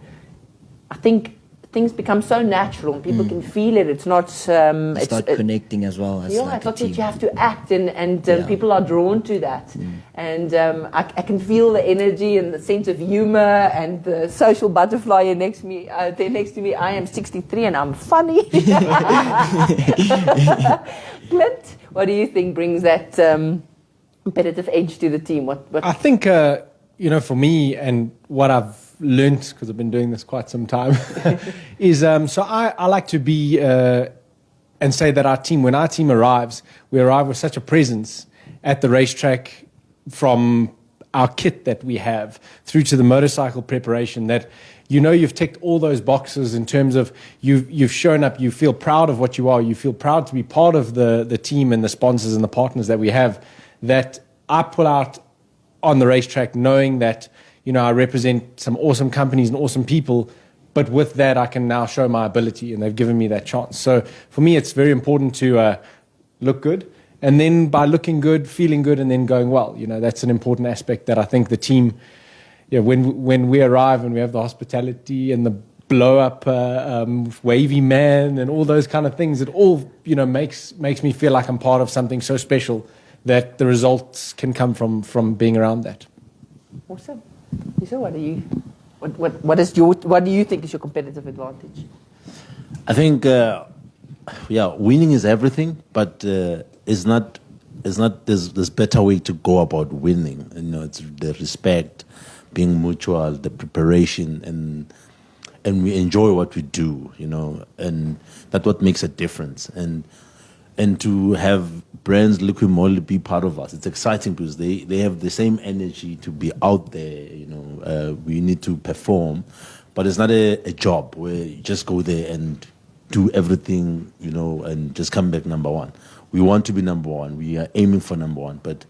A: I think things become so natural and people can feel it. It's not...
C: Start connecting as well as like
A: it's not
C: a team.
A: that you have to act, and people are drawn to that. And I can feel the energy and the sense of humor and the social butterfly here next to me. I am 63 and I'm funny. Clint, what do you think brings that competitive edge to the team?
B: I think, you know, for me and what I've learned, because I've been doing this quite some time, is so I like to be and say that when our team arrives, we arrive with such a presence at the racetrack, from our kit that we have through to the motorcycle preparation, that you know you've ticked all those boxes in terms of you've shown up, you feel proud of what you are, you feel proud to be part of the team and the sponsors and the partners that we have, that I pull out on the racetrack knowing that, you know, I represent some awesome companies and awesome people, but with that I can now show my ability, and they've given me that chance. So for me it's very important to look good, and then by looking good, feeling good, and then going well. You know, that's an important aspect that I think the team, when we arrive and we have the hospitality and the blow up wavy man and all those kind of things, it all, you know, makes me feel like I'm part of something so special that the results can come from being around that.
A: Awesome. So what do you think is your competitive advantage?
D: I think, winning is everything, but it's not. There's better way to go about winning. You know, it's the respect, being mutual, the preparation, and we enjoy what we do. You know, and that's what makes a difference. And to have brands LIQUI MOLY be part of us, it's exciting because they have the same energy to be out there. You know, we need to perform, but it's not a job where you just go there and do everything, you know, and just come back number one. We want to be number one. We are aiming for number one, but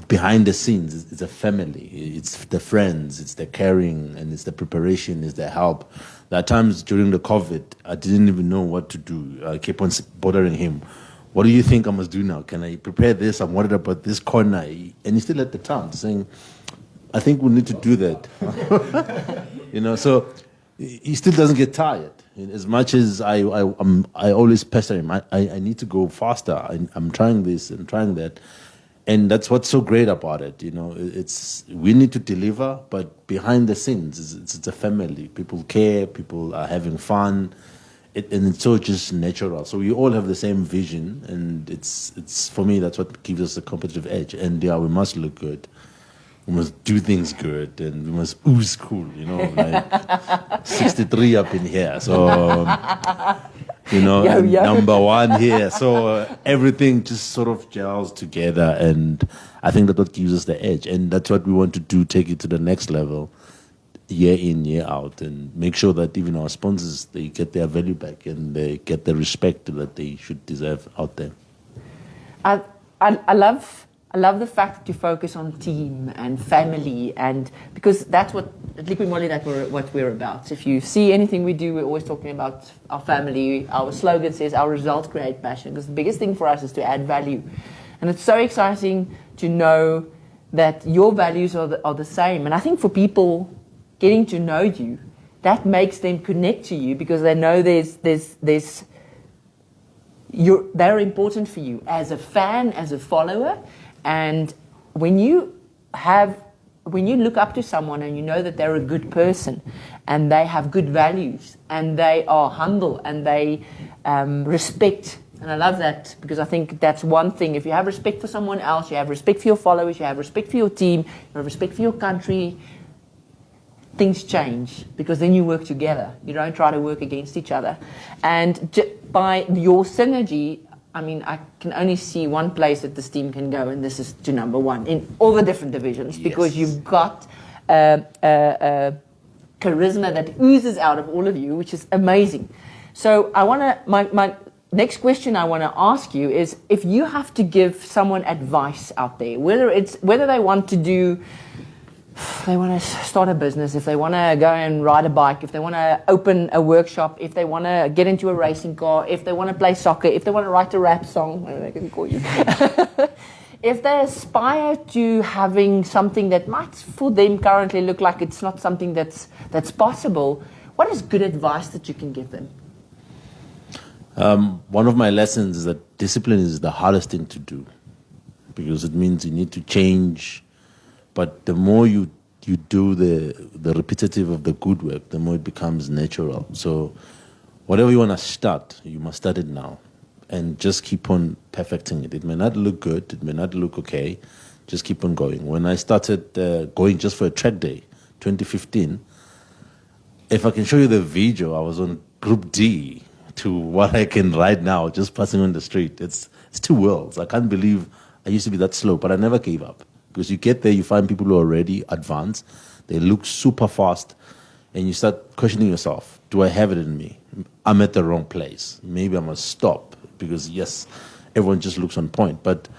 D: behind the scenes, it's a family. It's the friends, it's the caring, and it's the preparation, it's the help. There are times during the COVID, I didn't even know what to do. I kept on bothering him. What do you think I must do now? Can I prepare this? I'm worried about this corner. And he still at the time saying, I think we need to do that. You know, so he still doesn't get tired. As much as I always pester him, I need to go faster. I'm trying this and trying that. And that's what's so great about it, you know. We need to deliver, but behind the scenes, it's a family. People care, people are having fun, and it's so just natural. So we all have the same vision, and it's for me, that's what gives us a competitive edge. And yeah, we must look good, we must do things good, and we must ooze cool, you know, like 63 up in here. So. You know, number one here. So everything just sort of gels together, and I think that's what gives us the edge. And that's what we want to do, take it to the next level, year in, year out, and make sure that even our sponsors, they get their value back and they get the respect that they should deserve out there.
A: I love the fact that you focus on team and family, and because that's what at LIQUI MOLY, what we're about. If you see anything we do, we're always talking about our family. Our slogan says, our results create passion, because the biggest thing for us is to add value. And it's so exciting to know that your values are the same. And I think for people getting to know you, that makes them connect to you, because they know they're important for you as a fan, as a follower. And when you look up to someone and you know that they're a good person and they have good values and they are humble and they respect, and I love that, because I think that's one thing. If you have respect for someone else, you have respect for your followers, you have respect for your team, you have respect for your country, things change, because then you work together. You don't try to work against each other. And by your synergy, I mean, I can only see one place that this team can go, and this is to number one in all the different divisions, because you've got charisma that oozes out of all of you, which is amazing. So I want to, my next question I want to ask you is, if you have to give someone advice out there, whether they want to do, they want to start a business, if they want to go and ride a bike, if they want to open a workshop, if they want to get into a racing car, if they want to play soccer, if they want to write a rap song, whatever they can call you. If they aspire to having something that might for them currently look like it's not something that's possible, what is good advice that you can give them?
D: One of my lessons is that discipline is the hardest thing to do, because it means you need to change. But the more you do the repetitive of the good work, the more it becomes natural. So whatever you want to start, you must start it now. And just keep on perfecting it. It may not look good, it may not look okay, just keep on going. When I started going just for a track day, 2015, if I can show you the video, I was on Group D to what I can ride now, just passing on the street. It's two worlds. I can't believe I used to be that slow, but I never gave up. Because you get there, you find people who are already advanced, they look super fast, and you start questioning yourself, do I have it in me? I'm at the wrong place. Maybe I must stop, because yes, everyone just looks on point. But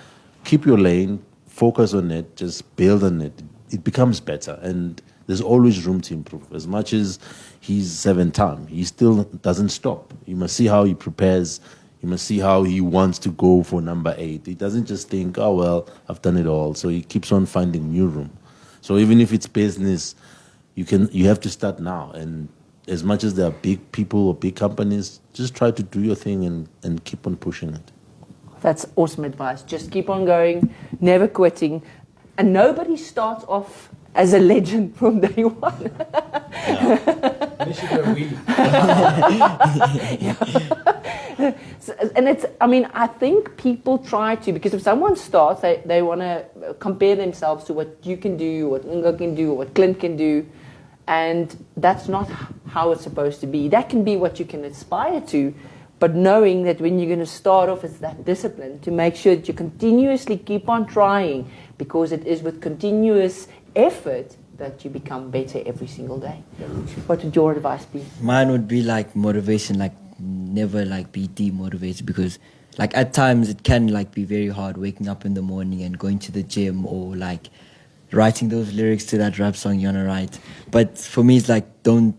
D: keep your lane, focus on it, just build on it. It becomes better, and there's always room to improve. As much as he's 7-time, he still doesn't stop. You must see how he prepares. You must see how he wants to go for number 8. He doesn't just think, oh, well, I've done it all. So he keeps on finding new room. So even if it's business, you have to start now. And as much as there are big people or big companies, just try to do your thing and keep on pushing it.
A: That's awesome advice. Just keep on going, never quitting. And nobody starts off as a legend from day one. And it's, I mean, I think people try to, because if someone starts, they want to compare themselves to what you can do, what Leungo can do, what Clint can do. And that's not how it's supposed to be. That can be what you can aspire to, but knowing that when you're going to start off, it's that discipline to make sure that you continuously keep on trying, because it is with continuous effort that you become better every single day. What would your advice be?
C: Mine would be like motivation, like never like be demotivated, because like at times it can like be very hard waking up in the morning and going to the gym, or like writing those lyrics to that rap song you want to write. But for me, it's like don't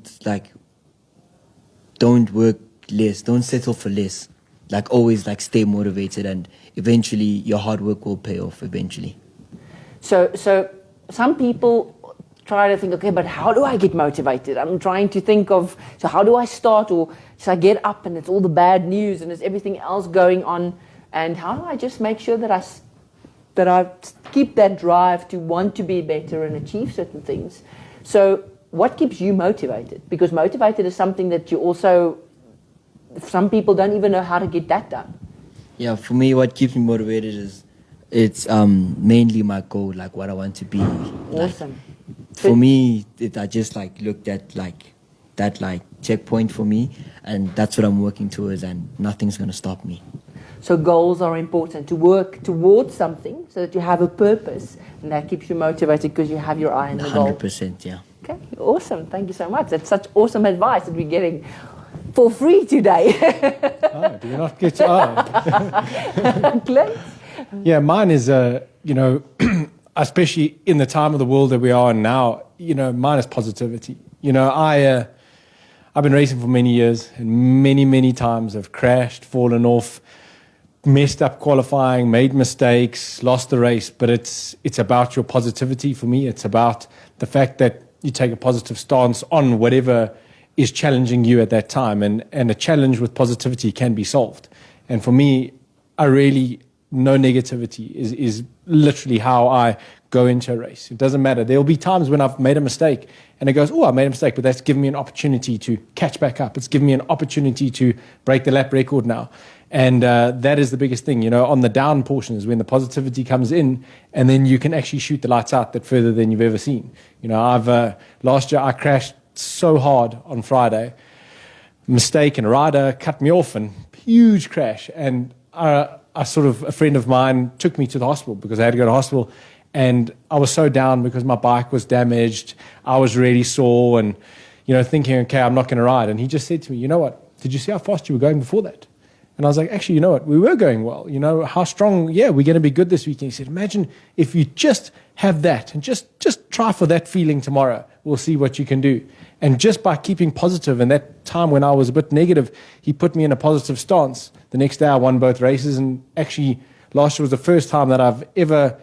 C: work less, don't settle for less. Like always like stay motivated, and eventually your hard work will pay off eventually.
A: So some people try to think, okay, but how do I get motivated? I'm trying to think of, so how do I start? Or should I get up and it's all the bad news and there's everything else going on? And how do I just make sure that I keep that drive to want to be better and achieve certain things? So what keeps you motivated? Because motivated is something that you also, some people don't even know how to get that done.
C: Yeah, for me, what keeps me motivated is it's mainly my goal, like what I want to be.
A: Awesome.
C: Like, for me, I just like looked at like that like checkpoint for me, and that's what I'm working towards, and nothing's going to stop me.
A: So goals are important, to work towards something so that you have a purpose, and that keeps you motivated because you have your eye on the goal.
C: 100%, yeah.
A: Okay, awesome. Thank you so much. That's such awesome advice that we're getting for free today.
B: Oh, do you not get
A: Clint?
B: Yeah, mine is, especially in the time of the world that we are in now, mine is positivity. I've been racing for many years, and many times I've crashed, fallen off, messed up qualifying, made mistakes, lost the race. But it's about your positivity for me. It's about the fact that you take a positive stance on whatever is challenging you at that time. And a challenge with positivity can be solved. And for me, no negativity is literally how I go into a race. It doesn't matter. There'll be times when I've made a mistake and it goes, oh, I made a mistake, but that's given me an opportunity to catch back up. It's given me an opportunity to break the lap record now. And that is the biggest thing, on the down portions when the positivity comes in, and then you can actually shoot the lights out that further than you've ever seen. Last year I crashed so hard on Friday, mistake, and a rider cut me off, and huge crash. And a friend of mine took me to the hospital because I had to go to the hospital, and I was so down because my bike was damaged. I was really sore and, thinking, okay, I'm not going to ride. And he just said to me, you know what? did you see how fast you were going before that? And I was like, actually, you know what? We were going well. You know, how strong, yeah, we're going to be good this weekend. He said, imagine if you just have that and just try for that feeling tomorrow. We'll see what you can do. And just by keeping positive, and that time when I was a bit negative, he put me in a positive stance. The next day I won both races, and actually last year was the first time that I've ever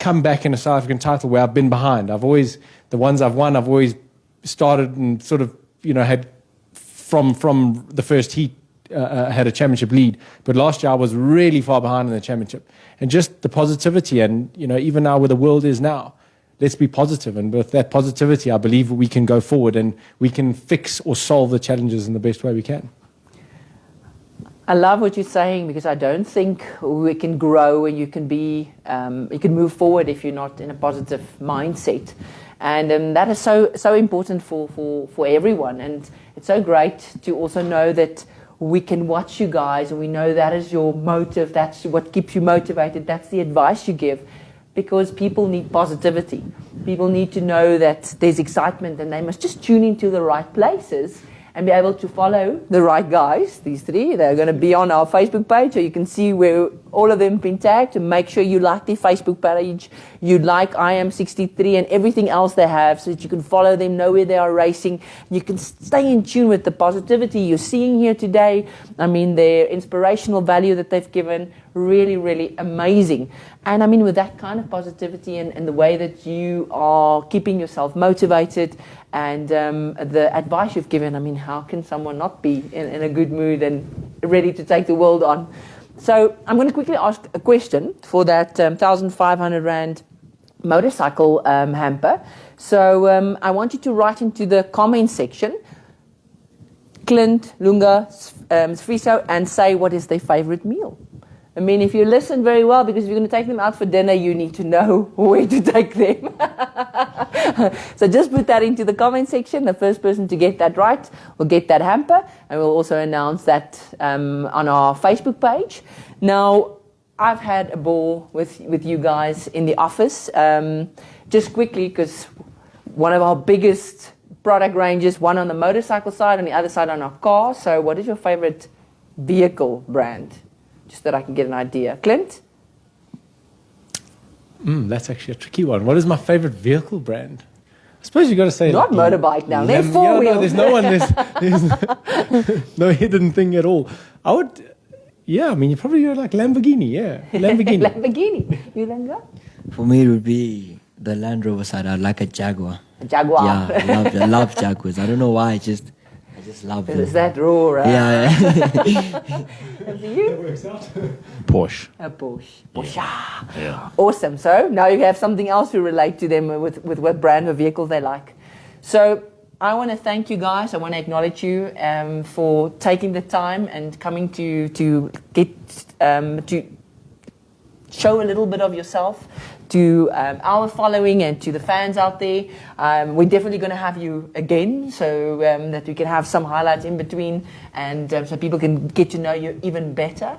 B: come back in a South African title where I've been behind. The ones I've won, I've always started and sort of, you know, had from the first heat, had a championship lead. But last year I was really far behind in the championship. And just the positivity, and, you know, even now where the world is now, let's be positive. And with that positivity, I believe we can go forward and we can fix or solve the challenges in the best way we can.
A: I love what you're saying, because I don't think we can grow and you can move forward if you're not in a positive mindset. And that is so important for everyone. And it's so great to also know that we can watch you guys, and we know that is your motive, that's what keeps you motivated, that's the advice you give, because people need positivity. People need to know that there's excitement, and they must just tune into the right places and be able to follow the right guys. These three, they're going to be on our Facebook page, so you can see where all of them have been tagged, and make sure you like their Facebook page, you like IM63 and everything else they have, so that you can follow them, know where they are racing. You can stay in tune with the positivity you're seeing here today. I mean, their inspirational value that they've given, really, really amazing. And I mean, with that kind of positivity and the way that you are keeping yourself motivated, and the advice you've given, I mean, how can someone not be in a good mood and ready to take the world on? So I'm going to quickly ask a question for that 1,500 Rand motorcycle hamper. So I want you to write into the comment section, Clint, Leungo, Sifiso, and say what is their favorite meal. I mean, if you listen very well, because if you're going to take them out for dinner, you need to know where to take them. So just put that into the comment section. The first person to get that right will get that hamper, and we'll also announce that on our Facebook page. Now, I've had a ball with you guys in the office. Just quickly, because one of our biggest product ranges, one on the motorcycle side, on the other side on our car. So what is your favorite vehicle brand? Just that I can get an idea. Clint?
B: That's actually a tricky one. What is my favorite vehicle brand? I suppose you've got to say...
A: Not motorbike now. There's four wheels.
B: No, there's no one. There's no hidden thing at all. I would... Yeah, I mean, you probably go like Lamborghini, yeah. Lamborghini.
A: Lamborghini. You, Leungo?
C: For me, it would be the Land Rover side. I'd like a Jaguar.
A: A Jaguar.
C: Yeah, I love Jaguars. I don't know why, I just love them.
A: Is that raw, right?
C: Yeah.
A: And for you?
B: That works out.
D: Porsche.
A: A Porsche.
D: Yeah.
A: Awesome. So now you have something else to relate to them with what brand of vehicle they like. So I want to thank you guys. I want to acknowledge you for taking the time and coming to get to show a little bit of yourself to our following and to the fans out there. We're definitely going to have you again, so that we can have some highlights in between, and so people can get to know you even better.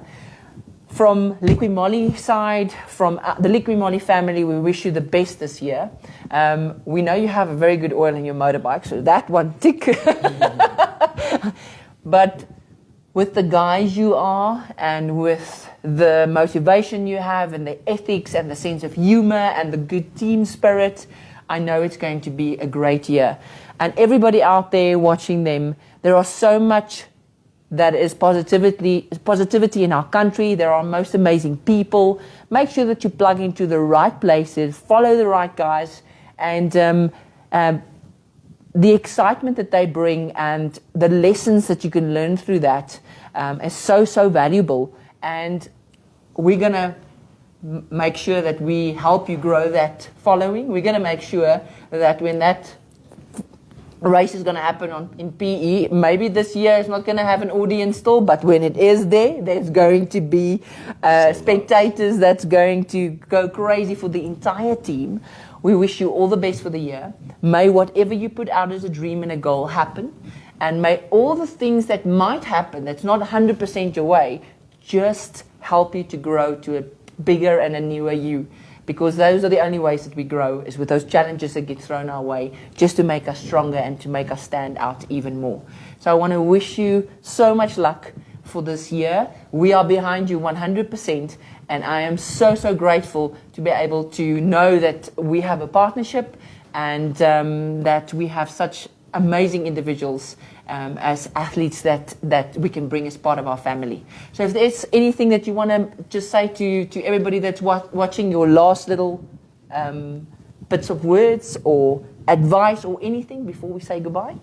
A: From LIQUI MOLY side, from the LIQUI MOLY family, we wish you the best this year. We know you have a very good oil in your motorbike, so that one tick. But with the guys you are, and with the motivation you have, and the ethics and the sense of humor and the good team spirit, I know it's going to be a great year. And everybody out there watching them, there are so much that is positivity in our country. There are most amazing people. Make sure that you plug into the right places, follow the right guys, and the excitement that they bring and the lessons that you can learn through that is so valuable. And we're going to make sure that we help you grow that following. We're going to make sure that when that race is going to happen in PE, maybe this year it's not going to have an audience still, but when it is there's going to be spectators that's going to go crazy for the entire team. We wish you all the best for the year. May whatever you put out as a dream and a goal happen, and may all the things that might happen that's not 100% your way just help you to grow to a bigger and a newer you. because those are the only ways that we grow, is with those challenges that get thrown our way, just to make us stronger and to make us stand out even more. So I want to wish you so much luck for this year. We are behind you 100%, and I am so, so grateful to be able to know that we have a partnership, and that we have such amazing individuals as athletes that we can bring as part of our family. So if there's anything that you want to just say to everybody that's watching, your last little bits of words or advice or anything before we say goodbye?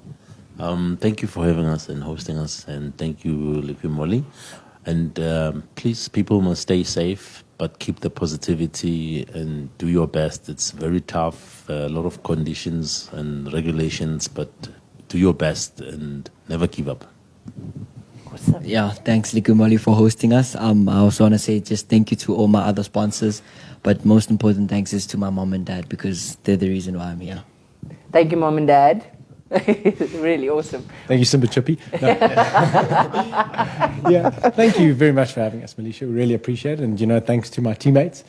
D: Thank you for having us and hosting us, and thank you, LIQUI MOLY. And please, people must stay safe, but keep the positivity and do your best. It's very tough, a lot of conditions and regulations, but do your best and never give up.
A: Awesome.
C: Yeah, thanks LIQUI MOLY for hosting us. I also want to say just thank you to all my other sponsors, but most important thanks is to my mom and dad, because they're the reason why I'm here.
A: Thank you, Mom and Dad. Really awesome.
B: Thank you, Simba Chippy. No. Yeah, thank you very much for having us, Militia. We really appreciate it. And, thanks to my teammates.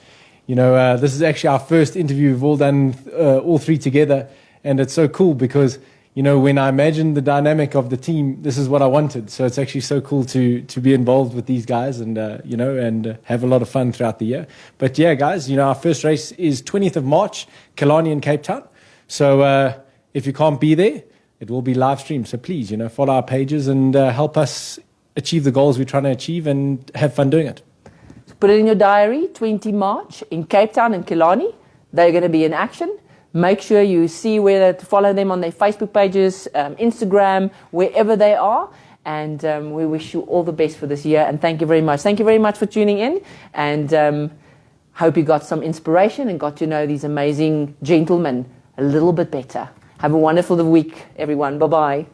B: This is actually our first interview. We've all done all three together. And it's so cool because, when I imagined the dynamic of the team, this is what I wanted. So it's actually so cool to be involved with these guys and, and have a lot of fun throughout the year. But yeah, guys, our first race is 20th of March, Killarney in Cape Town. So if you can't be there, it will be live streamed. So please, follow our pages and help us achieve the goals we're trying to achieve and have fun doing it.
A: So put it in your diary, 20 March in Cape Town and Killarney. They're going to be in action. Make sure you see where to follow them on their Facebook pages, Instagram, wherever they are. And we wish you all the best for this year. And thank you very much. Thank you very much for tuning in. And hope you got some inspiration and got to know these amazing gentlemen a little bit better. Have a wonderful week, everyone. Bye-bye.